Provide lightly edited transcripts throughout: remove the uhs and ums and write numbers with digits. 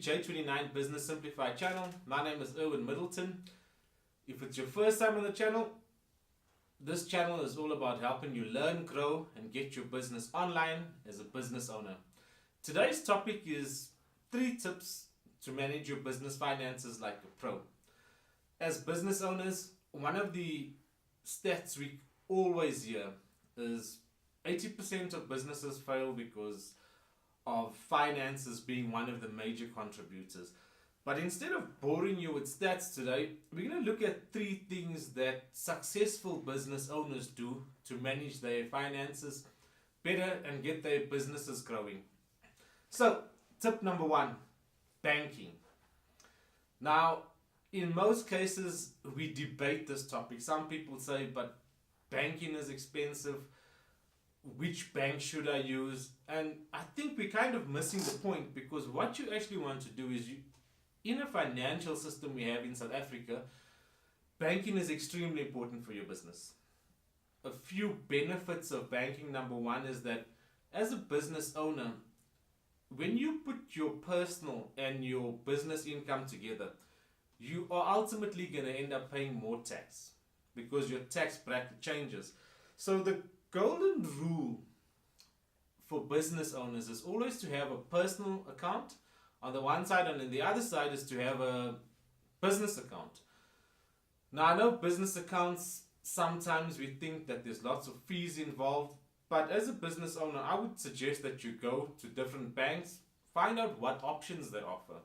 J29 Business Simplified channel. My name is Erwin Middleton. If it's your first time on the channel, this channel is all about helping you learn, grow, and get your business online as a business owner. Today's topic is 3 tips to manage your business finances like a pro. As business owners, one of the stats we always hear is 80% of businesses fail because of finances being one of the major contributors. But instead of boring you with stats today, we're going to look at 3 things that successful business owners do to manage their finances better and get their businesses growing. So, tip number 1, banking. Now, in most cases, we debate this topic. Some people say, but banking is expensive. Which bank should I use? And I think we're kind of missing the point, because what you actually want to do is, in a financial system we have in South Africa, banking is extremely important for your business. A few benefits of banking. Number 1 is that as a business owner, when you put your personal and your business income together, you are ultimately going to end up paying more tax because your tax bracket changes. So the golden rule for business owners is always to have a personal account on the one side, and on the other side is to have a business account. Now, I know business accounts, sometimes we think that there's lots of fees involved, but as a business owner, I would suggest that you go to different banks, find out what options they offer.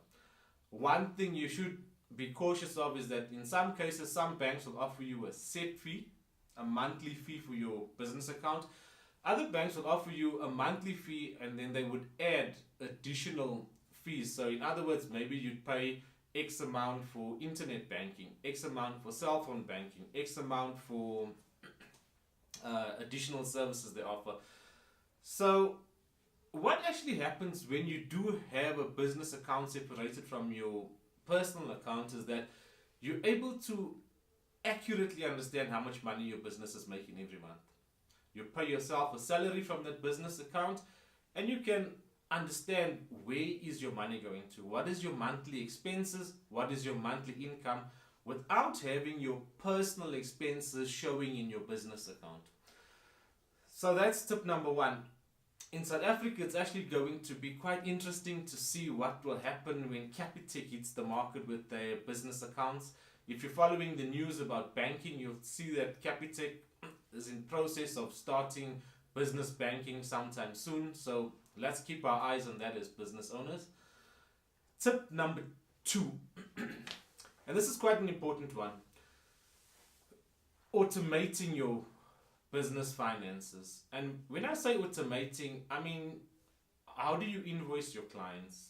One thing you should be cautious of is that in some cases, some banks will offer you a set fee, a monthly fee for your business account. Other banks will offer you a monthly fee and then they would add additional fees. So in other words, maybe you'd pay X amount for internet banking, X amount for cell phone banking, X amount for additional services they offer. So what actually happens when you do have a business account separated from your personal account is that you're able to accurately understand how much money your business is making every month. You pay yourself a salary from that business account, and you can understand where is your money going to, what is your monthly expenses, what is your monthly income, without having your personal expenses showing in your business account. So that's tip number 1. In South Africa, it's actually going to be quite interesting to see what will happen when Capitec hits the market with their business accounts. If you're following the news about banking, you'll see that Capitec is in process of starting business banking sometime soon. So let's keep our eyes on that as business owners. Tip number 2, and this is quite an important one: automating your business finances. And when I say automating, I mean, how do you invoice your clients?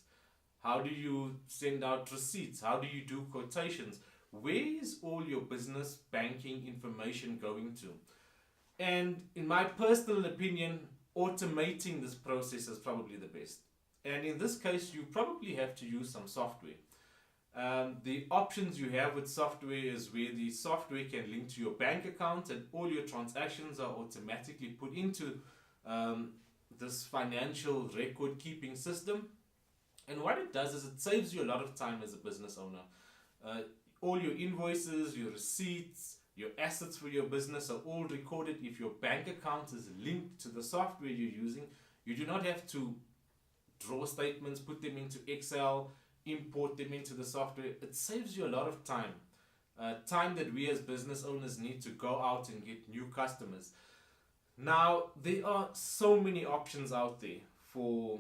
How do you send out receipts? How do you do quotations? Where is all your business banking information going to? And in my personal opinion, automating this process is probably the best. And in this case, you probably have to use some software. The options you have with software is where the software can link to your bank account and all your transactions are automatically put into this financial record keeping system. And what it does is it saves you a lot of time as a business owner. All your invoices, your receipts, your assets for your business are all recorded. If your bank account is linked to the software you're using, you do not have to draw statements, put them into Excel, import them into the software. It saves you a lot of time. Time that we as business owners need to go out and get new customers. Now, there are so many options out there for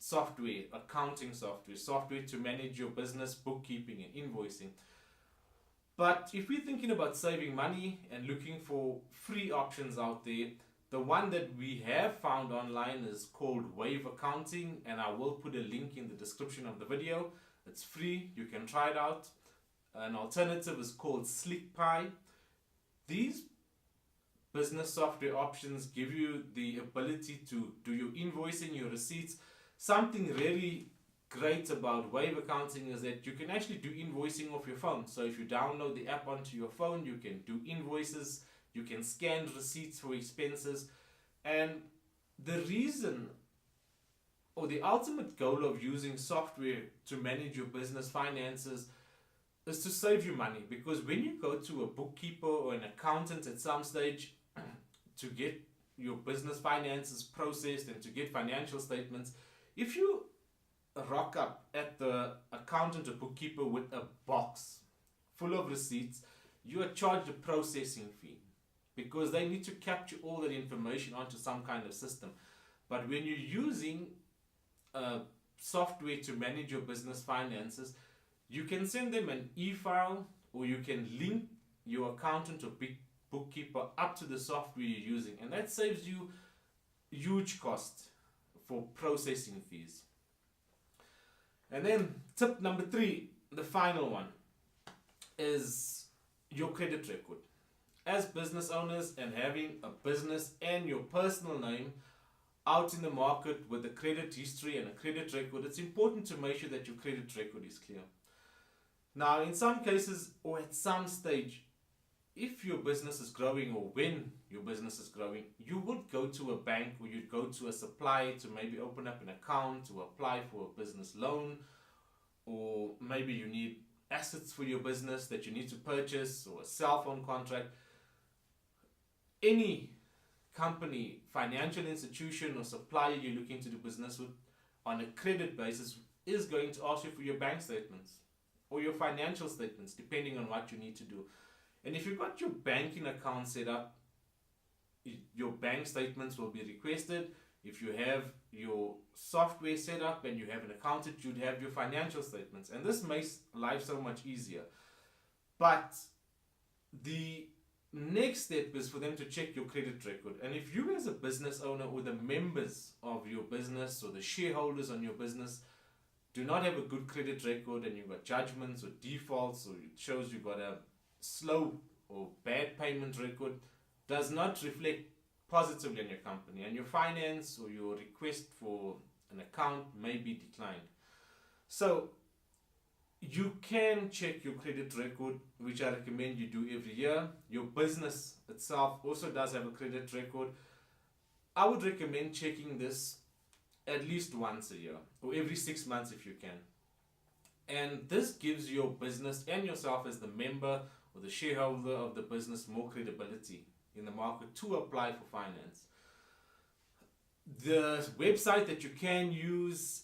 software, accounting software, software to manage your business, bookkeeping and invoicing. But if we're thinking about saving money and looking for free options out there, the one that we have found online is called Wave Accounting, and I will put a link in the description of the video. It's free, you can try it out. An alternative is called SlickPie. These business software options give you the ability to do your invoicing, your receipts. Something really great about Wave Accounting is that you can actually do invoicing off your phone. So if you download the app onto your phone, you can do invoices, you can scan receipts for expenses. And the reason or the ultimate goal of using software to manage your business finances is to save you money. Because when you go to a bookkeeper or an accountant at some stage to get your business finances processed and to get financial statements, if you rock up at the accountant or bookkeeper with a box full of receipts, you are charged a processing fee because they need to capture all that information onto some kind of system. But when you're using software to manage your business finances, you can send them an e-file, or you can link your accountant or bookkeeper up to the software you're using, and that saves you huge cost for processing fees. And then tip number 3, the final one, is your credit record. As business owners and having a business and your personal name out in the market with a credit history and a credit record, it's important to make sure that your credit record is clear. Now, in some cases or at some stage, if your business is growing, or when your business is growing, you would go to a bank, or you'd go to a supplier to maybe open up an account, to apply for a business loan, or maybe you need assets for your business that you need to purchase, or a cell phone contract. Any company, financial institution or supplier you're looking to do business with on a credit basis is going to ask you for your bank statements or your financial statements, depending on what you need to do. And if you've got your banking account set up, your bank statements will be requested. If you have your software set up and you have an accountant, you'd have your financial statements. And this makes life so much easier. But the next step is for them to check your credit record. And if you as a business owner, or the members of your business, or the shareholders on your business, do not have a good credit record, and you've got judgments or defaults, or it shows you've got a slow or bad payment record, does not reflect positively on your company, and your finance or your request for an account may be declined. So you can check your credit record, which I recommend you do every year. Your business itself also does have a credit record. I would recommend checking this at least once a year, or every 6 months if you can. And this gives your business and yourself as the member or the shareholder of the business more credibility in the market to apply for finance. The website that you can use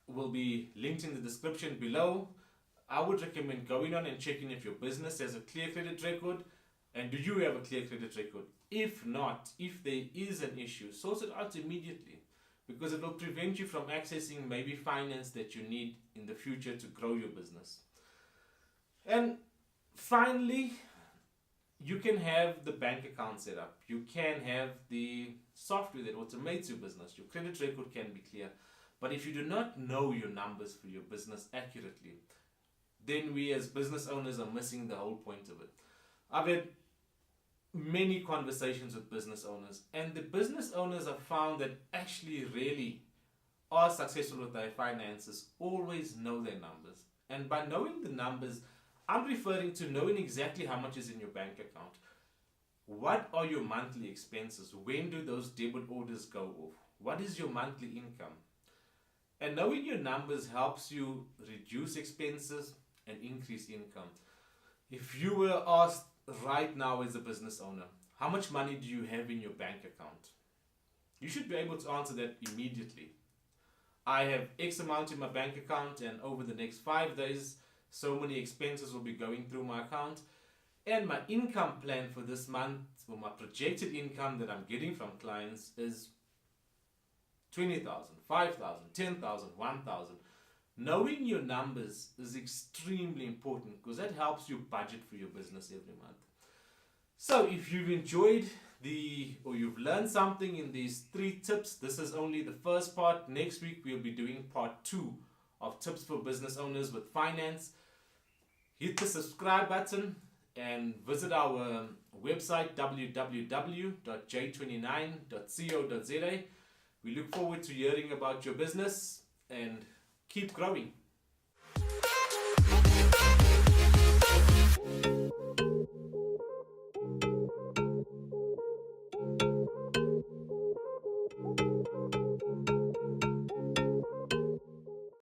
will be linked in the description below. I would recommend going on and checking if your business has a clear credit record, and do you have a clear credit record. If not, if there is an issue, sort it out immediately, because it will prevent you from accessing maybe finance that you need in the future to grow your business. And finally, you can have the bank account set up. You can have the software that automates your business. Your credit record can be clear. But if you do not know your numbers for your business accurately, then we as business owners are missing the whole point of it. I've had many conversations with business owners, and the business owners have found that actually really are successful with their finances always know their numbers. And by knowing the numbers, I'm referring to knowing exactly how much is in your bank account. What are your monthly expenses? When do those debit orders go off? What is your monthly income? And knowing your numbers helps you reduce expenses and increase income. If you were asked right now as a business owner, how much money do you have in your bank account? You should be able to answer that immediately. I have X amount in my bank account, and over the next 5 days, so many expenses will be going through my account. And my income plan for this month, or my projected income that I'm getting from clients, is 20,000, 5,000, 10,000, 1,000. Knowing your numbers is extremely important, because that helps you budget for your business every month. So if you've enjoyed or you've learned something in these 3 tips, this is only the first part. Next week we'll be doing part 2 of tips for business owners with finance. Hit the subscribe button and visit our website www.j29.co.za. We look forward to hearing about your business, and keep growing.